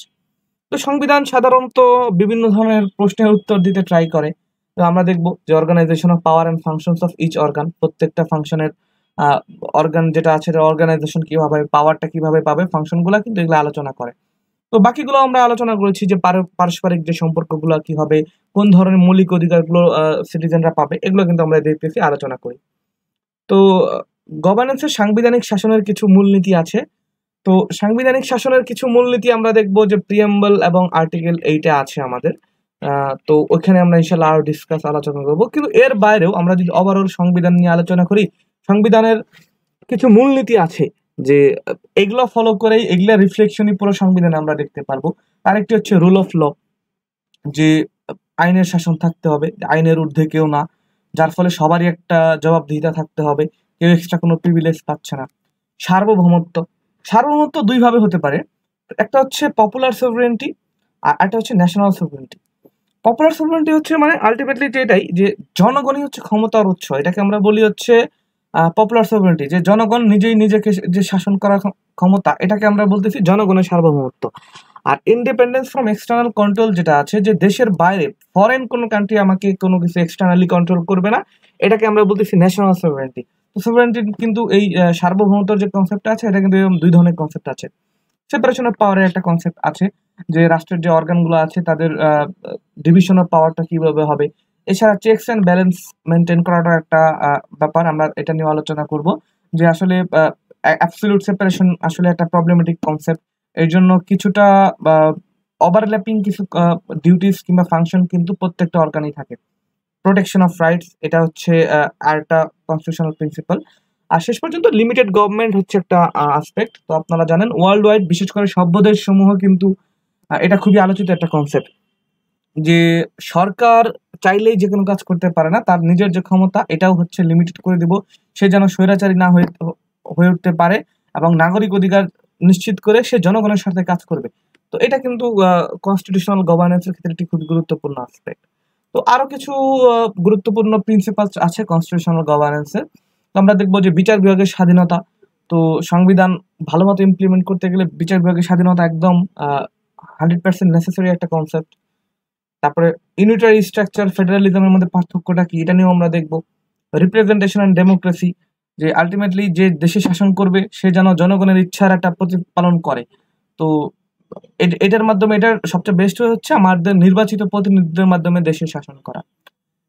তো সংবিধান সাধারণত বিভিন্ন ধরনের প্রশ্নের উত্তর দিতে ট্রাই করে। তো আমরা দেখব যে organisation of power and functions of each organ, প্রত্যেকটা ফাংশনের অর্গান যেটা আছে অর্গানাইজেশন কিভাবে, পাওয়ারটা কিভাবে পাবে, ফাংশনগুলো কিন্তু এগুলো আলোচনা করে। তো বাকিগুলো আমরা আলোচনা করেছি যে পারস্পরিক যে সম্পর্কগুলো কি হবে, কোন ধরনের মৌলিক অধিকারগুলো সিটিজেনরা পাবে, এগুলো কিন্তু আমরা দেখতেছি, আলোচনা করি। তো গভর্নেন্সের সাংবিধানিক শাসনের কিছু মূলনীতি আছে। তো সাংবিধানিক শাসনের কিছু মূলনীতি আমরা দেখবো যে প্রিয়াম্বল এবং আর্টিকেল 8-এ আছে আমাদের। তো ওইখানে আমরা ইনশাল্লাহ আরো আলোচনা করবো। কিন্তু এর বাইরেও আমরা যদি ওভারঅল সংবিধান নিয়ে আলোচনা করি, সংবিধানের কিছু মূলনীতি আছে যে এগুলো ফলো করেই, এগুলা রিফ্লেকশনই পুরো সংবিধানে আমরা দেখতে পারবো। আরেকটি হচ্ছে রুল অফ ল, যে আইনের শাসন থাকতে হবে, আইনের ঊর্ধ্বে কেউ না, যার ফলে সবারই একটা জবাবদিহিতা থাকতে হবে, কেউ এক্সট্রা কোনো প্রিভিলেজ পাচ্ছে না। সার্বভৌমত্ব, সার্বভৌমত্ব দুই ভাবে হতে পারে, একটা হচ্ছে পপুলার সভরেন্টি আর একটা হচ্ছে ন্যাশনাল সভরেন্টি। পপুলার সভরেন্টি হচ্ছে মানে আলটিমেটলি এটাই যে জনগণই হচ্ছে ক্ষমতার উৎস, এটাকে আমরা বলি হচ্ছে পপুলার সভরেন্টি, যে জনগণ নিজেই নিজেকে যে শাসন করার ক্ষমতা, এটাকে আমরা বলতেছি জনগণের সার্বভৌমত্ব। আর ইন্ডিপেন্ডেন্স ফ্রম এক্সটার্নাল কন্ট্রোল যেটা আছে, যে দেশের বাইরে ফরেন কোনো কান্ট্রি আমাকে কোনো কিছু এক্সটার্নালি কন্ট্রোল করবে না, এটাকে আমরা বলতেছি ন্যাশনাল সভরেন্টি। তো সভরেন্টি কিন্তু এই সার্বভৌমত্বর যে কনসেপ্ট আছে, এটা কিন্তু দুই ধরনের কনসেপ্ট আছে। সেপারেশন অফ পাওয়ারের একটা কনসেপ্ট আছে, যে রাষ্ট্রের যে অর্গানগুলো আছে তাদের ডিভিশন অফ পাওয়ারটা কিভাবে হবে। এছাড়া চেকস অ্যান্ড ব্যালেন্স মেনটেন করাটা একটা ব্যাপার, আমরা এটা নিয়ে আলোচনা করব, যে আসলে অ্যাবসলিউট সেপারেশন আসলে একটা প্রবলেমেটিক কনসেপ্ট। এর জন্য কিছুটা ওভারল্যাপিং কিছু ডিউটিস কিংবা ফাংশন কিন্তু প্রত্যেকটা অর্গানেই থাকে। প্রোটেকশন অফ রাইটস, এটা হচ্ছে আরেকটা কনস্টিটিউশনাল প্রিন্সিপাল। আর শেষ পর্যন্ত লিমিটেড গভর্নমেন্ট হচ্ছে একটা আসপেক্ট। তো আপনারা জানেন ওয়ার্ল্ড ওয়াইড বিশেষ করে সভ্য দেশ সমূহ কিন্তু এটা খুবই আলোচিত একটা কনসেপ্ট, যে সরকার চাইলেই যে কোনো কাজ করতে পারে না, তার নিজের যে ক্ষমতা এটাও হচ্ছে লিমিটেড করে দিব, সে যেন স্বৈরাচারী না হয়ে উঠতে পারে এবং নাগরিক অধিকার নিশ্চিত করে সে জনগণের সাথে কাজ করবে। তো এটা কিন্তু কনস্টিটিউশনাল গভর্নেন্সের ক্ষেত্রে একটি খুবই গুরুত্বপূর্ণ আসপেক্ট। তো আরো কিছু গুরুত্বপূর্ণ প্রিন্সিপাল আছে কনস্টিটিউশনাল গভর্নেন্সে। তো আমরা দেখবো যে বিচার বিভাগের স্বাধীনতা। তো সংবিধান ভালো মতো ইমপ্লিমেন্ট করতে গেলে বিচার বিভাগের স্বাধীনতা একদম 100% নেসেসারি একটা কনসেপ্ট। তারপরে ইউনিটারি স্ট্রাকচার ফেডারালিজমের মধ্যে পার্থক্যটা কি এটা নিয়েও আমরা দেখবো। রিপ্রেজেন্টেশন অ্যান্ড ডেমোক্রেসি, যে আলটিমেটলি যে দেশে শাসন করবে সে যেন জনগণের ইচ্ছার একটা প্রতিপালন করে। তো এটার মাধ্যমে এটার সবচেয়ে বেস্ট হচ্ছে আমাদের নির্বাচিত প্রতিনিধিদের মাধ্যমে দেশের শাসন করা।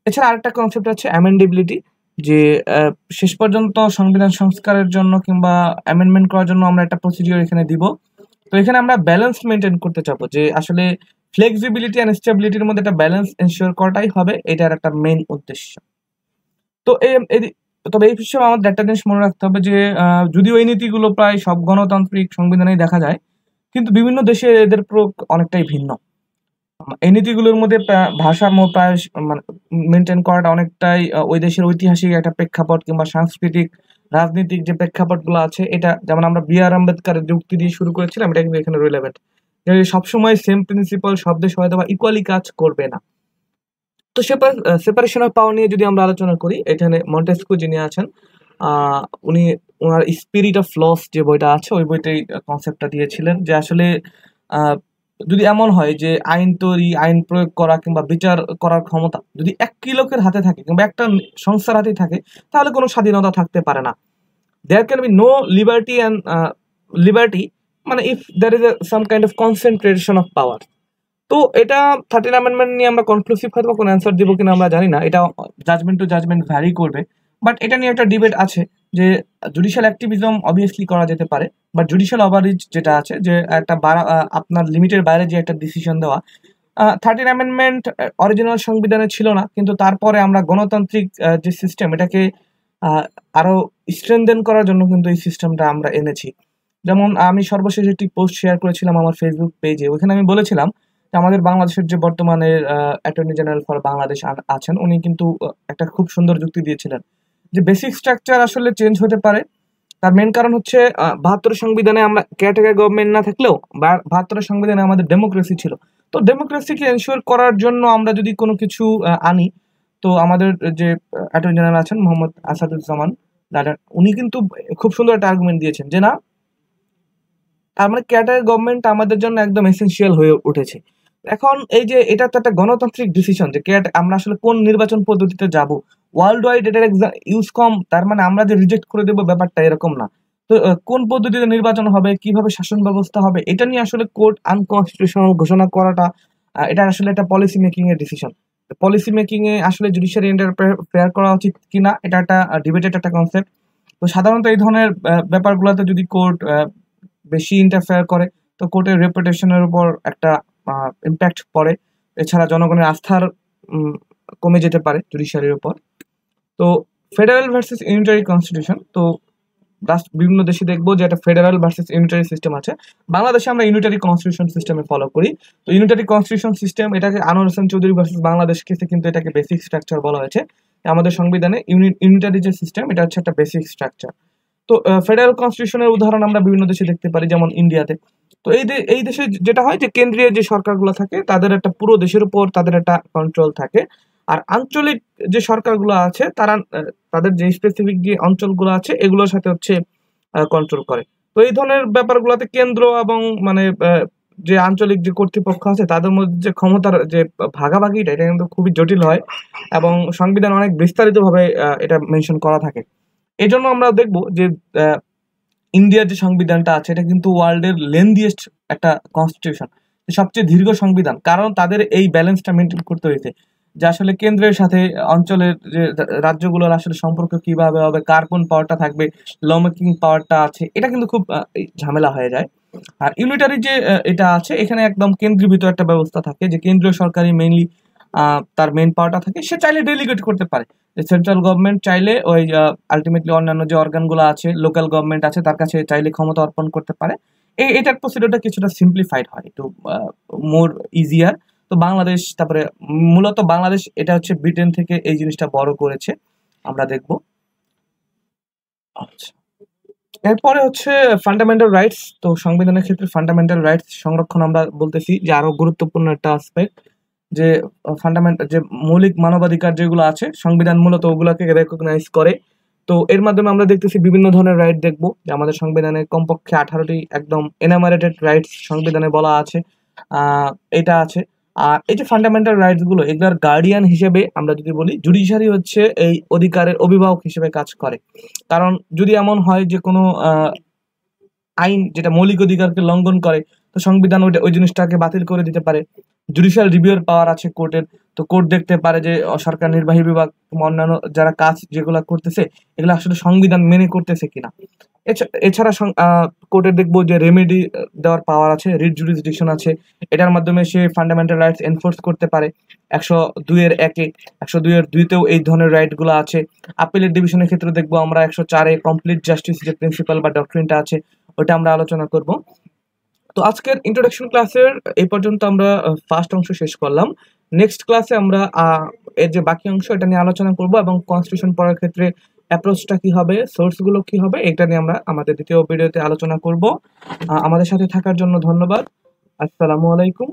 এছাড়া আরেকটা কনসেপ্ট আছে অ্যামেন্ডেবিলিটি, যে শেষ পর্যন্ত সংবিধান সংস্কারের জন্য কিংবা অ্যামেন্ডমেন্ট করার জন্য আমরা একটা প্রসিডিওর এখানে দিব। তো এখানে আমরা ব্যালেন্স মেনটেন করতে চাবো, যে আসলে ফ্লেক্সিবিলিটি অ্যান্ড স্টেবিলিটির মধ্যে একটা ব্যালেন্স এনশিওর করাটাই হবে এটার একটা মেইন উদ্দেশ্য। তো তবে এই বিষয়ে আমাদের একটা জিনিস মনে রাখতে হবে, যে যদিও এই নীতিগুলো প্রায় সব গণতান্ত্রিক সংবিধানেই দেখা যায়, কিন্তু বিভিন্ন দেশে এদের প্রয়োগ অনেকটাই ভিন্ন। এই নীতিগুলোর মধ্যে ভারসাম্য প্রায় মানে মেনটেন করাটা অনেকটাই ওই দেশের ঐতিহাসিক একটা প্রেক্ষাপট কিংবা সাংস্কৃতিক রাজনৈতিক যে প্রেক্ষাপটগুলো আছে, এটা যেমন আমরা বি.আর. আম্বেদকরের যুক্তি দিয়ে শুরু করেছিলাম, এটা কিন্তু এখানে রিলেভেন্ট, যে সবসময় সেম প্রিন্সিপাল সব দেশ হয়তো বা ইকুয়ালি কাজ করবে না। তো সেপারেশন অফ পাওয়ার নিয়ে যদি আমরা আলোচনা করি, এখানে মন্টেস্কু যিনি আছেন উনি ওনার স্পিরিট অফ লস যে বইটা আছে ওই বইটাই কনসেপ্টটা দিয়েছিলেন, যে আসলে যদি এমন হয় যে আইন তৈরি আইন প্রয়োগ করা কিংবা বিচার করার ক্ষমতা যদি একই লোকের হাতে থাকে কিংবা একটা সংস্থার হাতে থাকে, তাহলে কোনো স্বাধীনতা থাকতে পারে না। There can be no liberty and liberty, মানে if there is some kind of concentration of power. তো এটা 13 অ্যামেন্ডমেন্ট নিয়ে আমরা কনক্লুসিভ হয়তো কোনো অ্যান্সার দিব কিনা আমরা জানি না, এটা জাজমেন্ট টু জাজমেন্ট ভ্যারি করবে। বাট এটা নিয়ে একটা ডিবেট আছে, যে জুডিশিয়াল অ্যাক্টিভিজম অবভিয়াসলি করা যেতে পারে, বাট জুডিশিয়াল ওভাররিচ যেটা আছে, যে একটা আপনার লিমিটের বাইরে যে একটা ডিসিশন দেওয়া। 13 অ্যামেন্ডমেন্ট অরিজিনাল সংবিধানে ছিল না, কিন্তু তারপরে আমরা গণতান্ত্রিক যে সিস্টেম এটাকে আরো স্ট্রেনদেন করার জন্য কিন্তু এই সিস্টেমটা আমরা এনেছি। যেমন আমি সর্বশেষ একটি পোস্ট শেয়ার করেছিলাম আমার ফেসবুক পেজে, ওখানে আমি বলেছিলাম আমাদের বাংলাদেশের যে বর্তমানের অ্যাটর্নি জেনারেল ফর বাংলাদেশ আছেন, উনি কিন্তু একটা খুব সুন্দর যুক্তি দিয়েছিলেন, যে বেসিক স্ট্রাকচার আসলে চেঞ্জ হতে পারে। তার মেন কারণ হচ্ছে 72 সংবিধানে আমরা কেয়ারটেকার গভর্নমেন্ট না থাকলেও 72 সংবিধানে আমাদের ডেমোক্রেসি ছিল। তো ডেমোক্রেসিকে এনশিওর করার জন্য আমরা যদি কোনো কিছু আনি, তো আমাদের যে অ্যাটর্নি জেনারেল আছেন মোহাম্মদ আসাদুজ্জামান দাদার, উনি কিন্তু খুব সুন্দর একটা আর্গুমেন্ট দিয়েছেন, যে না তার মানে ক্যাডার গভর্নমেন্ট আমাদের জন্য একদম এসেনশিয়াল হয়ে উঠেছে। এখন এই যে এটা তো একটা গণতান্ত্রিক ডিসিশন, যে আমরা আসলে কোন নির্বাচন পদ্ধতিতে যাব। ওয়ার্ল্ড ওয়াইড এটার ইউজ কম, তার মানে আমরা যে রিজেক্ট করে দেবো ব্যাপারটা এরকম না। তো কোন পদ্ধতিতে নির্বাচন হবে, কিভাবে শাসন ব্যবস্থা হবে, এটা নিয়ে আসলে কোর্ট আনকনস্টিটিউশনাল ঘোষণা করাটা এটা আসলে একটা পলিসি মেকিং এর ডিসিশন। পলিসি মেকিং এ আসলে জুডিশিয়ারি ইন্টারফেয়ার করা উচিত কিনা এটা একটা ডিবেটেড একটা কনসেপ্ট। তো সাধারণত এই ধরনের ব্যাপারগুলোতে যদি কোর্ট বেশি ইন্টারফেয়ার করে, তো কোর্টের রেপুটেশনের উপর একটা ইম্প্যাক্ট পড়ে। এছাড়া জনগণের আস্থার কমে যেতে পারে জুডিশিয়ারির উপর। তো ফেডারেল ভার্সেস ইউনিটারি কনস্টিটিউশন, তো বিভিন্ন দেশে দেখবো যে একটা ফেডারেল ভার্সেস ইউনিটারি সিস্টেম আছে। বাংলাদেশে আমরা ইউনিটারি কনস্টিটিউশন সিস্টেমে ফলো করি। তো ইউনিটারি কনস্টিটিউশন সিস্টেম এটাকে আনোয়ার হোসেন চৌধুরী ভার্সেস বাংলাদেশ কেসে কিন্তু এটাকে বেসিক স্ট্রাকচার বলা হয়েছে। আমাদের সংবিধানে ইউনিটারি যে সিস্টেম এটা হচ্ছে একটা বেসিক স্ট্রাকচার। তো ফেডারেল কনস্টিটিউশনের উদাহরণ আমরা বিভিন্ন দেশে দেখতে পারি, যেমন ইন্ডিয়াতে। তো এই দেশে যেটা হয় যে কেন্দ্রীয় যে সরকারগুলো থাকে তাদের একটা পুরো দেশের উপর তাদের একটা কন্ট্রোল থাকে, আর আঞ্চলিক যে সরকারগুলো আছে তারা তাদের যে স্পেসিফিক যে অঞ্চলগুলো আছে এগুলোর সাথে হচ্ছে কন্ট্রোল করে। তো এই ধরনের ব্যাপারগুলোতে কেন্দ্র এবং মানে যে আঞ্চলিক যে কর্তৃপক্ষ আছে তাদের মধ্যে যে ক্ষমতার যে ভাগাভাগিটা এটা কিন্তু খুবই জটিল হয়, এবং সংবিধান অনেক বিস্তারিতভাবে এটা মেনশন করা থাকে। এই জন্য আমরা দেখবো যে ইন্ডিয়ার যে সংবিধানটা আছে এটা কিন্তু ওয়ার্ল্ডের লেন্দিয়েস্ট একটা কনস্টিটিউশন, সবচেয়ে দীর্ঘ সংবিধান, কারণ তাদের এই ব্যালেন্সটা মেনটেন করতে হয়েছে যে আসলে কেন্দ্রের সাথে অঞ্চলের যে রাজ্যগুলোর আসলে সম্পর্ক কিভাবে হবে, কার কোন পাওয়ারটা থাকবে, ল মেকিং পাওয়ারটা আছে, এটা কিন্তু খুব ঝামেলা হয়ে যায়। আর ইউনিটারি যে এটা আছে এখানে একদম কেন্দ্রীভূত একটা ব্যবস্থা থাকে, যে কেন্দ্রীয় সরকারই মেইনলি তার মেইন পাওয়ারটা থাকে, সে চাইলে ডেলিগেট করতে পারে। সেন্ট্রাল গভর্নমেন্ট চাইলে ওই আলটিমেটলি অন্যান্য যে অর্গানগুলো আছে, লোকাল গভর্নমেন্ট আছে, তার কাছে চাইলে ক্ষমতা অর্পণ করতে পারে। এটার প্রসিডিওরটা কিছুটা সিম্পলিফাইড হয়, একটু মোর ইজিয়ার। তো বাংলাদেশ, তারপরে মূলত বাংলাদেশ এটা হচ্ছে ব্রিটেন থেকে এই জিনিসটা বড় করেছে, আমরা দেখব। আচ্ছা, এরপরে হচ্ছে ফান্ডামেন্টাল রাইটস। তো সংবিধানের ক্ষেত্রে ফান্ডামেন্টাল রাইটস সংরক্ষণ আমরা বলতেছি যে আরো গুরুত্বপূর্ণ একটা আসপেক্ট, যে ফান্ডামেন্টাল যে মৌলিক মানবাধিকার যেগুলো আছে সংবিধান মূলত ওগুলোকে রেকগনাইজ করে। তো এর মাধ্যমে আমরা দেখতেছি বিভিন্ন ধরনের রাইট দেখবো, যে আমাদের সংবিধানে কমপক্ষে 18টি একদম এনামারেটেড রাইটস সংবিধানে বলা আছে। এটা আছে। আর এই যে ফান্ডামেন্টাল রাইটস গুলো, এগুলোর গার্ডিয়ান হিসেবে আমরা যদি বলি, জুডিশিয়ারি হচ্ছে এই অধিকারের অভিভাবক হিসেবে কাজ করে। কারণ যদি এমন হয় যে কোনো আইন যেটা মৌলিক অধিকারকে লঙ্ঘন করে, তো সংবিধান ওই জিনিসটাকে বাতিল করে দিতে পারে। জুডিশিয়াল রিভিউর পাওয়ার আছে কোর্টের, তো কোর্ট দেখতে পারে যে সরকার নির্বাহী বিভাগ অন্যান্য যারা কাজ যেগুলো করতেছে এগুলো আসলে সংবিধান মেনে করতেছে কিনা। এছাড়া কোর্টের দেখবো যে রেমেডি দেওয়ার পাওয়ার আছে, রিট জুরিসডিকশন আছে, এটার মাধ্যমে সে ফান্ডামেন্টাল রাইটস এনফোর্স করতে পারে। 102-1 102-2 এই ধরনের রাইট গুলো আছে। আপিলের ডিভিশনের ক্ষেত্রে দেখবো আমরা 104 কমপ্লিট জাস্টিস যে প্রিন্সিপাল বা ডক্ট্রিনটা আছে ওটা আমরা আলোচনা করব। তো আজকের ইন্ট্রোডাকশন ক্লাসের এই পর্যন্ত আমরা ফার্স্ট অংশ শেষ করলাম। নেক্সট ক্লাসে আমরা এর যে বাকি অংশ এটা নিয়ে আলোচনা করব, এবং কনস্টিটিউশন পড়ার ক্ষেত্রে অ্যাপ্রোচটা কি হবে, সোর্সগুলো কি হবে, এটা নিয়ে আমরা আমাদের দ্বিতীয় ভিডিওতে আলোচনা করব। আমাদের সাথে থাকার জন্য ধন্যবাদ। আসসালামু আলাইকুম।